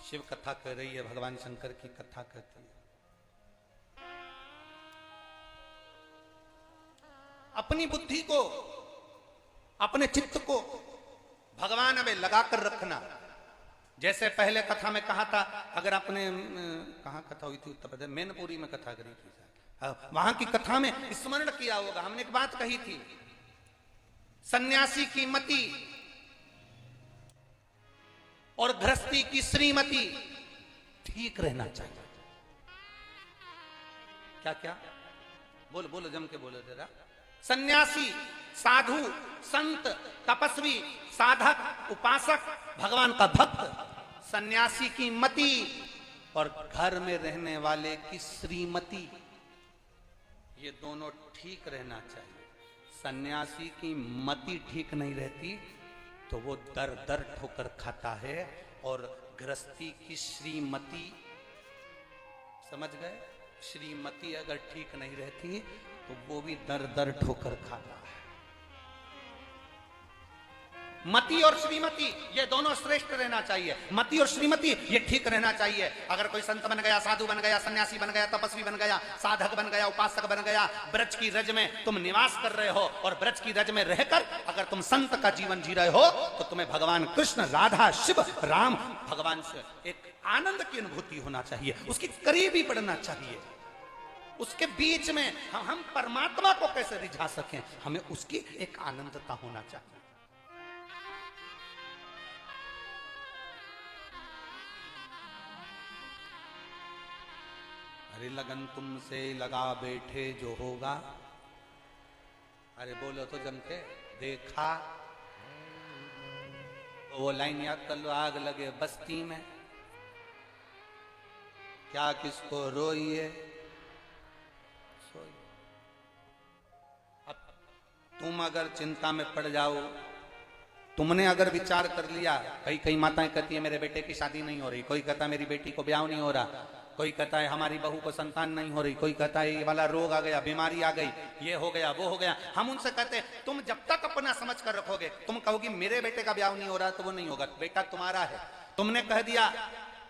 शिव कथा कर रही है, भगवान शंकर की कथा करती है। अपनी बुद्धि को, अपने चित्त को भगवान में लगाकर रखना। जैसे पहले कथा में कहा था, अगर आपने कहाँ कथा हुई थी, उत्तर प्रदेश मैनपुरी में कथा करी थी, वहां की कथा में स्मरण किया होगा, हमने एक बात कही थी, सन्यासी की मति और गृहस्थी की श्रीमती ठीक रहना चाहिए। क्या क्या बोलो बोलो, जम के बोलो जरा। सन्यासी, साधु, संत, तपस्वी, साधक, उपासक, भगवान का भक्त, सन्यासी की मति और घर में रहने वाले की श्रीमती, ये दोनों ठीक रहना चाहिए। सन्यासी की मति ठीक नहीं रहती तो वो दर दर ठोकर खाता है, और गृहस्थी की श्रीमती, समझ गए, श्रीमती अगर ठीक नहीं रहती तो वो भी दर दर ठोकर खाता है। मति और श्रीमती ये दोनों श्रेष्ठ रहना चाहिए। मति और श्रीमती ये ठीक रहना चाहिए। अगर कोई संत बन गया, साधु बन गया, सन्यासी बन गया, तपस्वी बन गया, साधक बन गया, उपासक बन गया, ब्रज की रज में तुम निवास कर रहे हो, और ब्रज की रज में रहकर अगर तुम संत का जीवन जी रहे हो, तो तुम्हें भगवान कृष्ण, राधा, शिव, राम, भगवान से एक आनंद की अनुभूति होना चाहिए, उसकी करीब ही बढ़ना चाहिए। उसके बीच में हम परमात्मा को कैसे रिझा सकें, हमें उसकी एक आनंदता होना चाहिए। अरे लगन तुमसे लगा बैठे जो होगा, अरे बोलो तो जम के, देखा वो लाइन याद कर लो, आग लगे बस्ती में क्या किसको रोइए सोइए। अब तुम अगर चिंता में पड़ जाओ, तुमने अगर विचार कर लिया, कई माताएं कहती है मेरे बेटे की शादी नहीं हो रही, कोई कहता है मेरी बेटी को ब्याह नहीं हो रहा, कोई कहता है हमारी बहू को संतान नहीं हो रही, कोई कहता है ये वाला रोग आ गया, बीमारी आ गई, ये हो गया, वो हो गया। हम उनसे कहते हैं तुम जब तक अपना समझ कर रखोगे, तुम कहोगी मेरे बेटे का ब्याह नहीं हो रहा, तो वो नहीं होगा, बेटा तुम्हारा है। तुमने कह दिया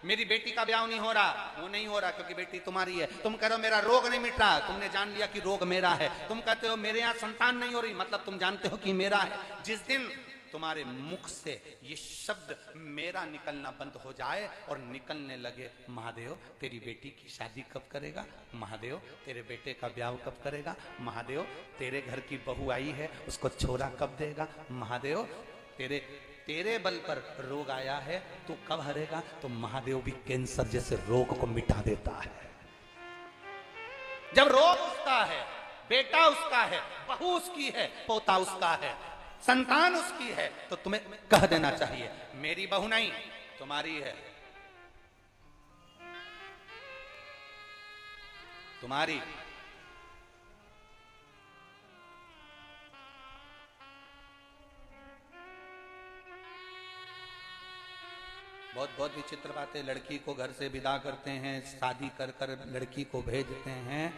मेरी बेटी का ब्याह नहीं हो रहा, वो नहीं हो रहा क्योंकि बेटी तुम्हारी है। तुम कह रहे हो मेरा रोग नहीं मिट रहा, तुमने जान लिया कि रोग मेरा है। तुम कहते हो मेरे यहाँ संतान नहीं हो रही, मतलब तुम जानते हो कि मेरा है। जिस दिन तुम्हारे मुख से ये शब्द मेरा निकलना बंद हो जाए और निकलने लगे महादेव तेरी बेटी की शादी कब करेगा, महादेव तेरे बेटे का ब्याह कब करेगा, महादेव तेरे घर की बहू आई है उसको छोरा कब देगा, महादेव तेरे बल पर रोग आया है तू कब हरेगा, तो महादेव भी कैंसर जैसे रोग को मिटा देता है। जब रोग उसका है, बेटा उसका है, बहू उसकी है, पोता उसका है, संतान उसकी है, तो तुम्हें कह देना चाहिए मेरी बहू नहीं तुम्हारी है, तुम्हारी। बहुत बहुत विचित्र बातें, लड़की को घर से विदा करते हैं, शादी कर कर लड़की को भेजते हैं,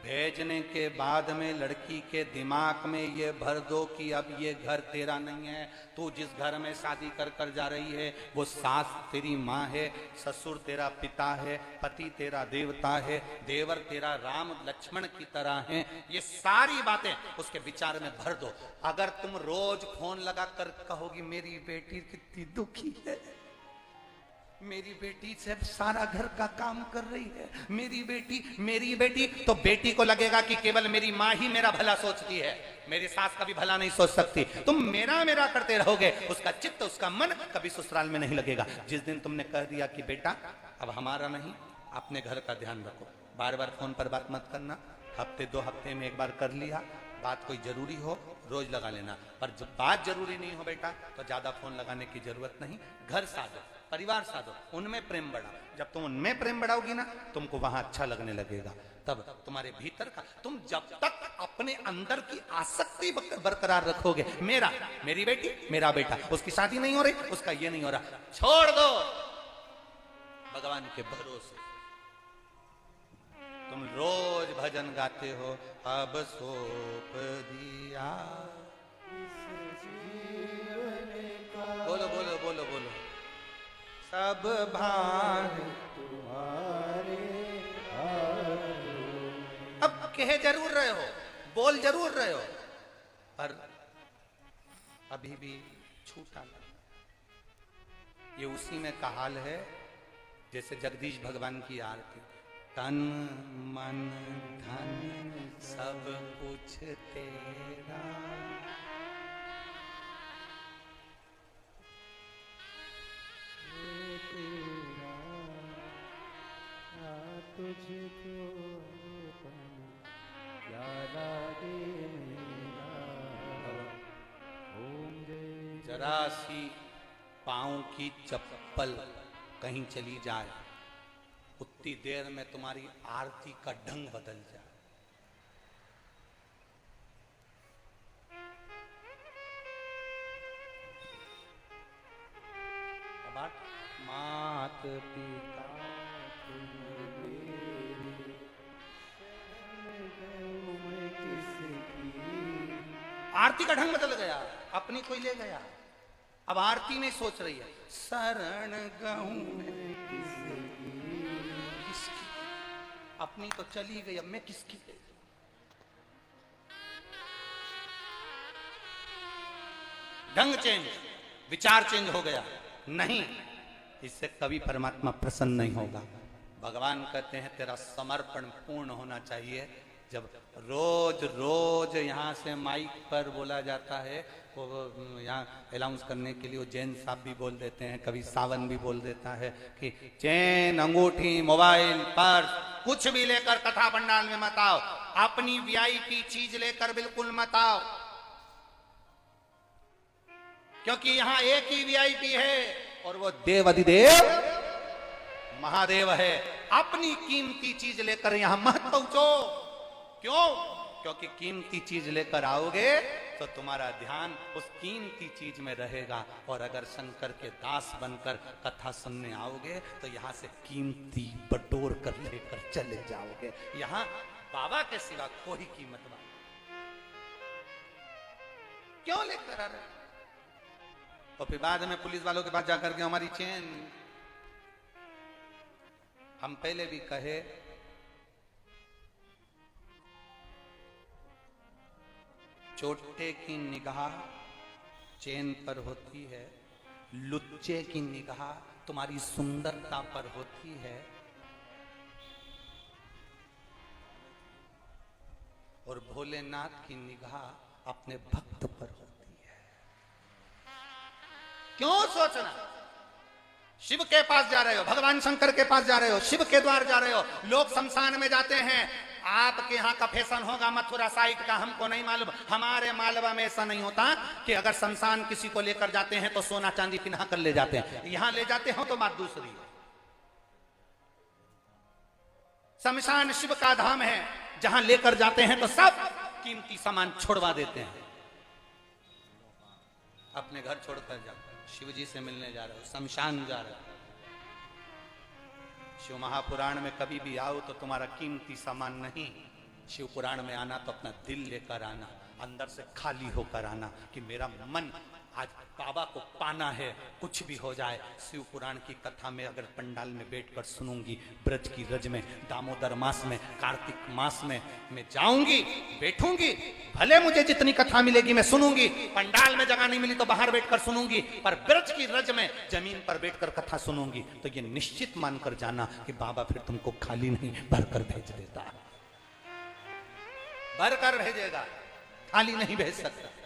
भेजने के बाद में लड़की के दिमाग में ये भर दो कि अब ये घर तेरा नहीं है, तू जिस घर में शादी कर कर जा रही है वो सास तेरी माँ है, ससुर तेरा पिता है, पति तेरा देवता है, देवर तेरा राम लक्ष्मण की तरह है। ये सारी बातें उसके विचार में भर दो। अगर तुम रोज फोन लगा कर कहोगी मेरी बेटी कितनी दुखी है, मेरी बेटी से सारा घर का काम कर रही है, मेरी बेटी, तो बेटी को लगेगा कि केवल मेरी माँ ही मेरा भला सोचती है, मेरी सास का भी भला नहीं सोच सकती। तुम मेरा करते रहोगे, उसका चित्त उसका मन कभी ससुराल में नहीं लगेगा। जिस दिन तुमने कह दिया कि बेटा अब हमारा नहीं, अपने घर का ध्यान रखो, बार बार फोन पर बात मत करना, हफ्ते 2 हफ्ते में एक बार कर लिया, बात कोई जरूरी हो रोज लगा लेना, पर जब बात जरूरी नहीं हो बेटा तो ज्यादा फोन लगाने की जरूरत नहीं। घर साधो, परिवार साधो, उनमें प्रेम बढ़ाओ। जब तुम उनमें प्रेम बढ़ाओगी ना, तुमको वहां अच्छा लगने लगेगा। तब तुम्हारे भीतर का, तुम जब तक अपने अंदर की आसक्ति बरकरार रखोगे, मेरी बेटी, मेरा बेटा, उसकी शादी नहीं हो रही, उसका ये नहीं हो रहा, छोड़ दो भगवान के भरोसे। तुम रोज भजन गाते हो, अब सौंप दिया, बोलो बोलो बोलो बोलो, सब भार तुम्हारे। अब कह जरूर रहे हो, बोल जरूर रहे हो, पर अभी भी छूटा नहीं। ये उसी में का हाल है जैसे जगदीश भगवान की आरती, तन मन धन सब कुछ तेरा। तुझको जरा सी पाँव की चप्पल कहीं चली जाए, उतनी देर में तुम्हारी आरती का ढंग बदल जाए। मात पिता आरती का ढंग बदल गया, अपनी कोई ले गया। अब आरती में सोच रही है शरण गहूं किसकी, अपनी तो चली गई, अब मैं किसकी। ढंग चेंज, विचार चेंज हो गया। नहीं, इससे कभी परमात्मा प्रसन्न नहीं होगा। भगवान कहते हैं तेरा समर्पण पूर्ण होना चाहिए। जब रोज रोज यहाँ से माइक पर बोला जाता है, वो यहाँ अनाउंस करने के लिए वो जैन साहब भी बोल देते हैं, कभी सावन भी बोल देता है कि चैन, अंगूठी, मोबाइल, पर्स कुछ भी लेकर कथा पंडाल में मत आओ, अपनी वीआईपी चीज लेकर बिल्कुल मत आओ, क्योंकि यहाँ एक ही वीआईपी है और वो देवाधिदेव महादेव है। अपनी कीमती चीज लेकर यहां मत पहुंचो। क्यों? क्योंकि कीमती चीज लेकर आओगे तो तुम्हारा ध्यान उस कीमती चीज में रहेगा, और अगर शंकर के दास बनकर कथा सुनने आओगे तो यहां से कीमती बटोर कर लेकर चले जाओगे। यहां बाबा के सिवा कोई कीमत नहीं। क्यों लेकर आ रहे? और फिर बाद में पुलिस वालों के पास जाकर के हमारी चेन। हम पहले भी कहे, चोटे की निगाह चेन पर होती है, लुच्चे की निगाह तुम्हारी सुंदरता पर होती है, और भोलेनाथ की निगाह अपने भक्त पर होती है। क्यों सोचना? शिव के पास जा रहे हो, भगवान शंकर के पास जा रहे हो, शिव के द्वार जा रहे हो। लोग शमशान में जाते हैं, आपके यहाँ का फैशन होगा मथुरा साइड का, हमको नहीं मालूम। हमारे मालवा में ऐसा नहीं होता कि अगर शमशान किसी को लेकर जाते हैं तो सोना चांदी पिन्हा कर ले जाते हैं। यहाँ ले जाते हो तो बात दूसरी। शमशान शिव का धाम है, जहां लेकर जाते हैं तो सब कीमती सामान छोड़वा देते हैं। अपने घर छोड़कर जाओ, शिव जी से मिलने जा रहे हो, शमशान जा रहे हो। शिव महापुराण में कभी भी आओ तो तुम्हारा कीमती सामान नहीं, शिव पुराण में आना तो अपना दिल लेकर आना, अंदर से खाली होकर आना कि मेरा मन आज बाबा को पाना है, कुछ भी हो जाए। शिव पुराण की कथा में अगर पंडाल में बैठकर सुनूंगी, ब्रज की रज में, दामोदर मास में, कार्तिक मास में मैं जाऊंगी, बैठूंगी, भले मुझे जितनी कथा मिलेगी मैं सुनूंगी। पंडाल में जगह नहीं मिली तो बाहर बैठकर सुनूंगी, पर ब्रज की रज में जमीन पर बैठकर कथा सुनूंगी, तो ये निश्चित मानकर जाना कि बाबा फिर तुमको खाली नहीं भरकर भेज देता, भरकर भेजेगा, खाली नहीं भेज सकता।